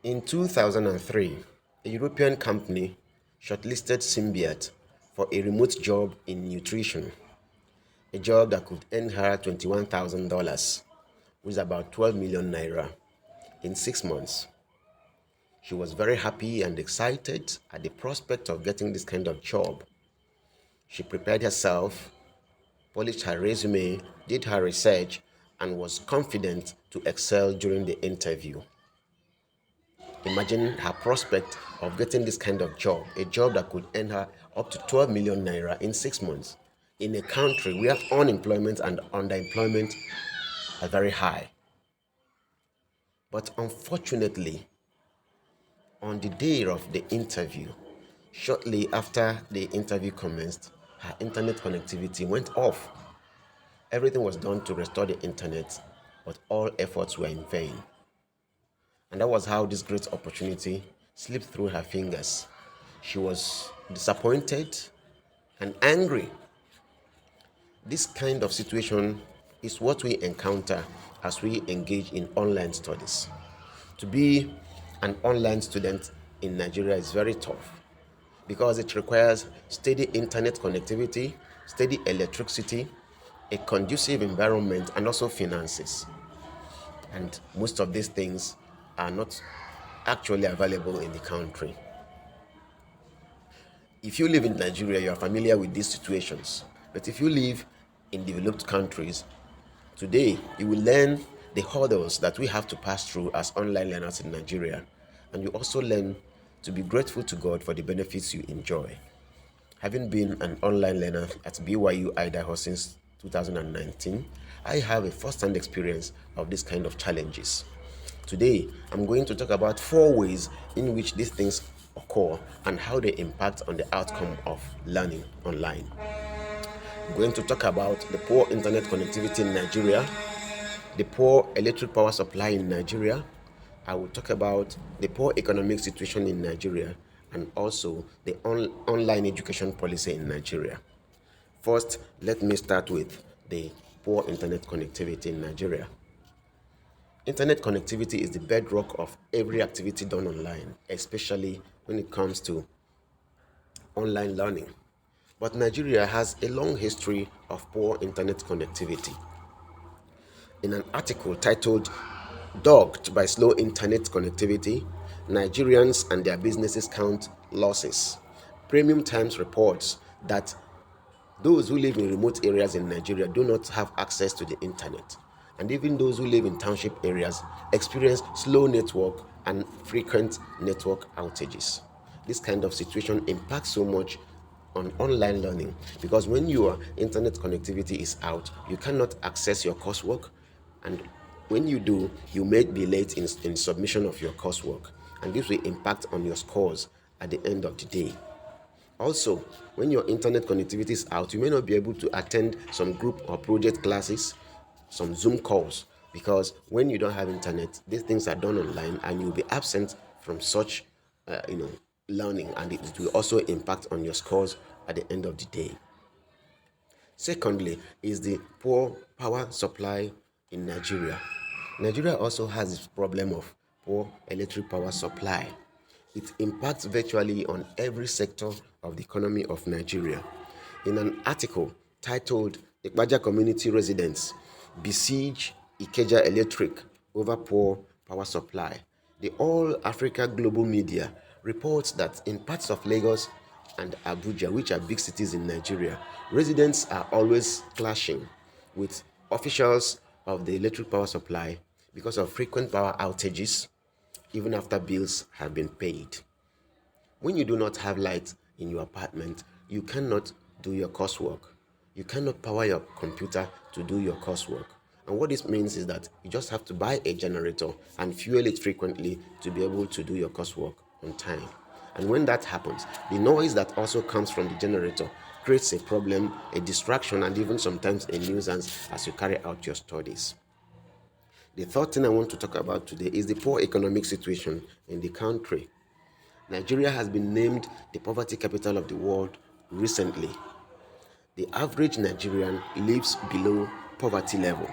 In 2003, a European company shortlisted Symbiat for a remote job in nutrition, a job that could earn her $21,000, which is about 12 million naira, in 6 months. She was very happy and excited at the prospect of getting this kind of job. She prepared herself, polished her resume, did her research, and was confident to excel during the interview. Imagine her prospect of getting this kind of job, a job that could earn her up to 12 million naira in 6 months, in a country where unemployment and underemployment are very high. But unfortunately, on the day of the interview, shortly after the interview commenced, her internet connectivity went off. Everything was done to restore the internet, but all efforts were in vain. And that was how this great opportunity slipped through her fingers. She was disappointed and angry. This kind of situation is what we encounter as we engage in online studies. To be an online student in Nigeria is very tough because it requires steady internet connectivity, steady electricity, a conducive environment, and also finances. And most of these things are not actually available in the country. If you live in Nigeria, you are familiar with these situations. But if you live in developed countries, today you will learn the hurdles that we have to pass through as online learners in Nigeria. And you also learn to be grateful to God for the benefits you enjoy. Having been an online learner at BYU Idaho since 2019, I have a first-hand experience of this kind of challenges. Today, I'm going to talk about 4 ways in which these things occur and how they impact on the outcome of learning online. I'm going to talk about the poor internet connectivity in Nigeria, the poor electric power supply in Nigeria. I will talk about the poor economic situation in Nigeria and also the online education policy in Nigeria. First, let me start with the poor internet connectivity in Nigeria. Internet connectivity is the bedrock of every activity done online, especially when it comes to online learning. But Nigeria has a long history of poor internet connectivity. In an article titled Dogged by Slow Internet Connectivity, Nigerians and Their Businesses Count Losses, Premium Times reports that those who live in remote areas in Nigeria do not have access to the internet. And even those who live in township areas experience slow network and frequent network outages. This kind of situation impacts so much on online learning because when your internet connectivity is out, you cannot access your coursework, and when you do, you may be late in submission of your coursework, and this will impact on your scores at the end of the day. Also, when your internet connectivity is out, you may not be able to attend some group or project classes, some Zoom calls, because when you don't have internet, these things are done online and you'll be absent from such, learning, and it will also impact on your scores at the end of the day. Secondly, is the poor power supply in Nigeria. Nigeria also has this problem of poor electric power supply. It impacts virtually on every sector of the economy of Nigeria. In an article titled Ikpaja Community Residents Besiege Ikeja Electric Over Poor Power Supply, the All Africa Global Media reports that in parts of Lagos and Abuja, which are big cities in Nigeria, residents are always clashing with officials of the electric power supply because of frequent power outages, even after bills have been paid. When you do not have light in your apartment, you cannot do your coursework. You cannot power your computer to do your coursework. And what this means is that you just have to buy a generator and fuel it frequently to be able to do your coursework on time. And when that happens, the noise that also comes from the generator creates a problem, a distraction, and even sometimes a nuisance as you carry out your studies. The third thing I want to talk about today is the poor economic situation in the country. Nigeria has been named the poverty capital of the world recently. The average Nigerian lives below poverty level.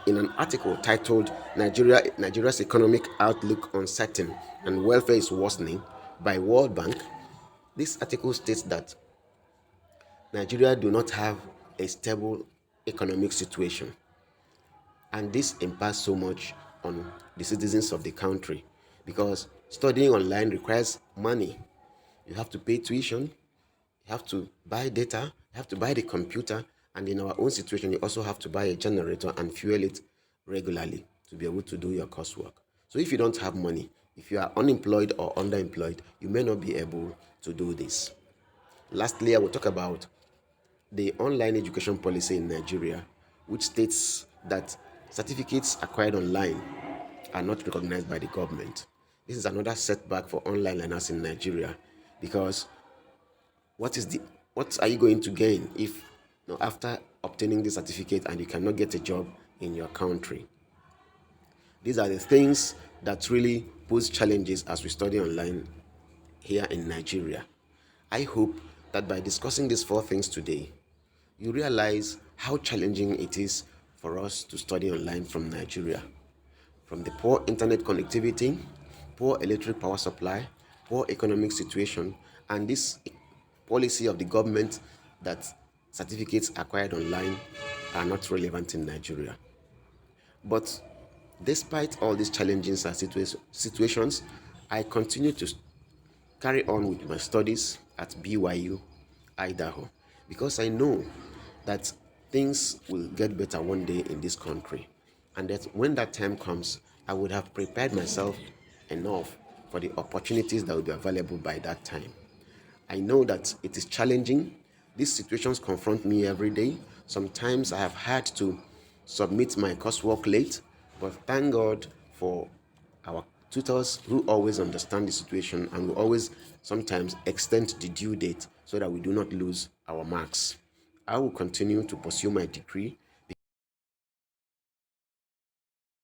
In an article titled Nigeria's Economic Outlook Uncertain and Welfare is Worsening by World Bank, this article states that Nigeria do not have a stable economic situation, and this impacts so much on the citizens of the country because studying online requires money. You have to pay tuition, you have to buy data, you have to buy the computer, and in our own situation, you also have to buy a generator and fuel it regularly to be able to do your coursework. So if you don't have money, if you are unemployed or underemployed, you may not be able to do this. Lastly, I will talk about the online education policy in Nigeria, which states that certificates acquired online are not recognized by the government. This is another setback for online learners in Nigeria because what is the what are you going to gain if after obtaining the certificate and you cannot get a job in your country? These are the things that really pose challenges as we study online here in Nigeria. I hope that by discussing these four things today, you realize how challenging it is for us to study online from Nigeria. From the poor internet connectivity, poor electric power supply, poor economic situation, and this policy of the government that certificates acquired online are not relevant in Nigeria. But despite all these challenges and situations, I continue to carry on with my studies at BYU, Idaho, because I know that things will get better one day in this country, and that when that time comes, I would have prepared myself enough for the opportunities that will be available by that time. I know that it is challenging. These situations confront me every day. Sometimes I have had to submit my coursework late, but thank God for our tutors who always understand the situation and will always sometimes extend the due date so that we do not lose our marks. I will continue to pursue my degree